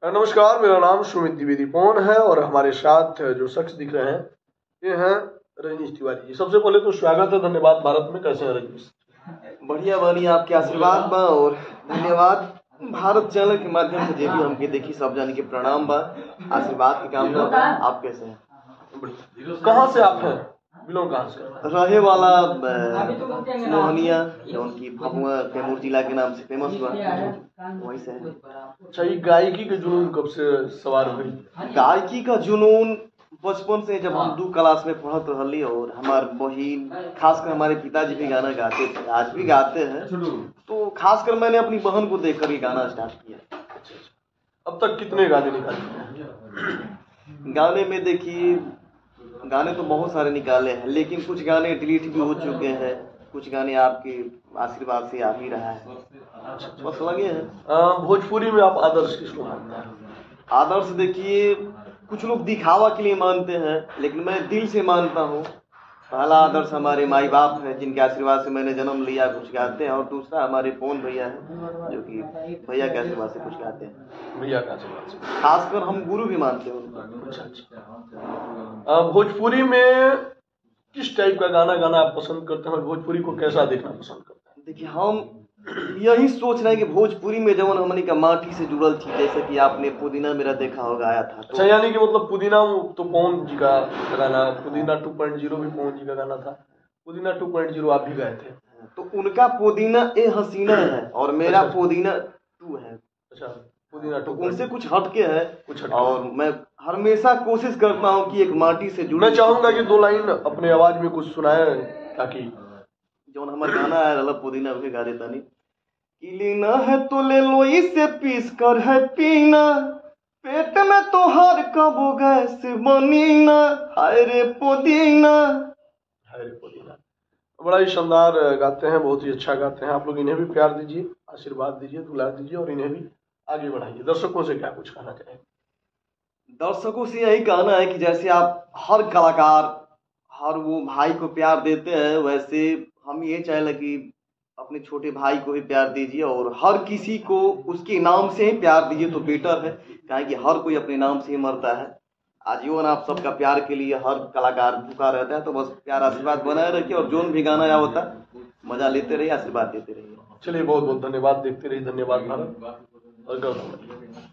नमस्कार, मेरा नाम सुमित द्विवेदी पवन है और हमारे साथ जो शख्स दिख रहे हैं ये हैं रजनीश तिवारी जी। सबसे पहले तो स्वागत है, धन्यवाद। भारत में कैसे हैं रजनीश? बढ़िया बानी, आपके आशीर्वाद बा और धन्यवाद। भारत चैनल के माध्यम से जे भी हमके देखी सब जाने के प्रणाम बा, आशीर्वाद के काम बा। आप कैसे हैं? कहाँ से आप हैं? बिलोंग कहाँ से? रहे वाला मोहनिया, जो उनकी भभुआ कैमूर जिला के नाम से फेमस बा, वहीं से है। अच्छा, ये गायकी के जुनून कब से सवार हुई? गायकी का जुनून बचपन से, जब हम 2 क्लास में पढ़त रहली और हमार बहिन, खासकर हमारे पिताजी भी गाना गाते थे, आज भी गाते हैं, तो खासकर मैंने अपनी बहन को देखकर ये गाना स्टार्ट किया। अब तक कितने गाने निकाले? गाने में देखिए, गाने तो बहुत सारे निकाले हैं, लेकिन कुछ गाने डिलीट भी हो चुके हैं, कुछ गाने आपके आशीर्वाद से आ ही रहा है, बस लगे हैं। भोजपुरी में आप आदर्श किसको मानते हैं? आदर्श देखिए, कुछ लोग दिखावा के लिए मानते हैं, लेकिन मैं दिल से मानता हूँ। पहला आदर्श हमारे माई बाप है, जिनके आशीर्वाद से मैंने जन्म लिया, कुछ गाते हैं। और दूसरा हमारे पवन भैया है, जो कि भैया के आशीर्वाद से कुछ गाते हैं। भैया का आशीर्वाद से खासकर हम गुरु भी मानते हैं उनको। अच्छा। भोजपुरी में किस टाइप का गाना गाना आप पसंद करते हैं और भोजपुरी को कैसा देखना पसंद करते हैं? देखिए, हम यही सोच रहे हैं कि भोजपुरी में जवन हमने का माटी से जुड़ल थी, जैसे कि आपने पुदीना मेरा देखा होगा, आया था। अच्छा, यानी कि मतलब पुदीना तो पवन जी का गाना, पुदीना 2.0 भी पवन जी का गाना था, पुदीना 2.0 आप भी गाए थे। तो उनका पुदीना ए हसीना है और मेरा पुदीना 2 है। अच्छा, पुदीना 2 तो उनसे कुछ हटके है, कुछ हटके। और मैं हमेशा कोशिश करता हूँ कि एक माटी से जुड़। मैं चाहूंगा कि 2 लाइन अपने आवाज में कुछ सुनाए, ताकि जो हमारा गाना है रला पुदीना उसे गा देता नहीं। कि लेना है तो ले लो, इसे पीस कर है पीना, पेट में तो हर कबो गैस बनी ना, हाय रे पुदीना। हाय रे पुदीना। बड़ा ही शानदार गाते हैं, बहुत ही अच्छा गाते हैं। आप लोग इन्हें भी प्यार दीजिए, आशीर्वाद दीजिए, दुलार दीजिए और इन्हें भी आगे बढ़ाइए। दर्शकों से क्या कुछ कहना चाहेंगे? दर्शकों से यही कहना है कि जैसे आप हर कलाकार, हर वो भाई को प्यार देते हैं, वैसे हम ये चाहेंगे कि अपने छोटे भाई को भी प्यार दीजिए और हर किसी को उसके नाम से ही प्यार दीजिए तो बेटर है, क्योंकि हर कोई अपने नाम से ही मरता है। आजीवन आप सबका प्यार के लिए हर कलाकार भूखा रहता है, तो बस प्यार आशीर्वाद बनाए रखिए और जोन भी गाना या होता मजा लेते रहिए, आशीर्वाद देते रहिए। चलिए, बहुत बहुत धन्यवाद। देखते रहिए धन्यवाद भारत और गौरव।